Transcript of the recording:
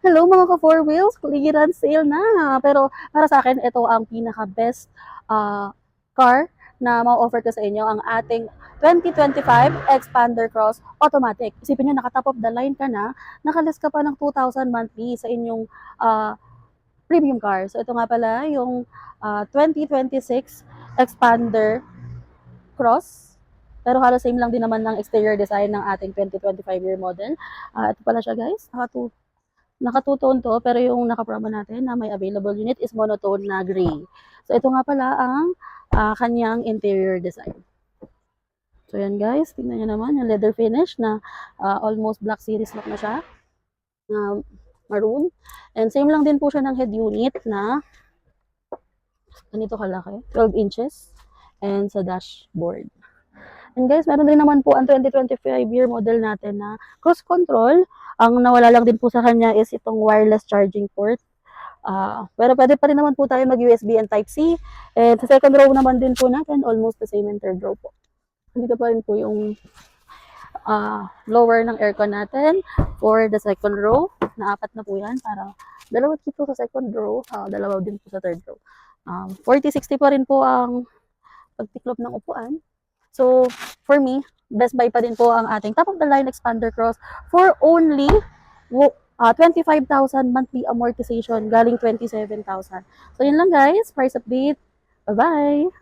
Hello mga ka-four wheels, clearance sale na. Pero para sa akin, ito ang pinaka-best car na ma-offer ko sa inyo, ang ating 2025 Expander Cross Automatic. Isipin nyo, nakatop of the line ka na, nakalis ka pa ng 2,000 monthly sa inyong ah, premium car. So ito nga pala yung 2026 Expander Cross. Pero halos same lang din naman ng exterior design ng ating 2025 year model. Ito pala siya guys, naka-two-tone to, pero yung naka-promo natin na may available unit is monotone na gray. So ito nga pala ang kanyang interior design. So yan guys, tingnan nyo naman yung leather finish na almost black series look na siya, na maroon. And same lang din po siya ng head unit na ganito kalaki, 12 inches. And sa dashboard. And guys, meron din naman po ang 2025 year model natin na cruise control. Ang nawala lang din po sa kanya is itong wireless charging port. Pero pwede pa rin naman po tayo mag-USB and Type-C. And sa second row naman din po natin, almost the same in third row po. Dito pa rin po yung lower ng aircon natin for the second row. Na apat na po yan. Para dalawa dito sa second row, dalawa din po sa third row. 40-60 pa rin po ang pagtiklop ng upuan. So, for me, best buy pa din po ang ating top of the line Expander Cross for only 25,000 monthly amortization galing 27,000. So, yun lang guys. Price update. Bye-bye!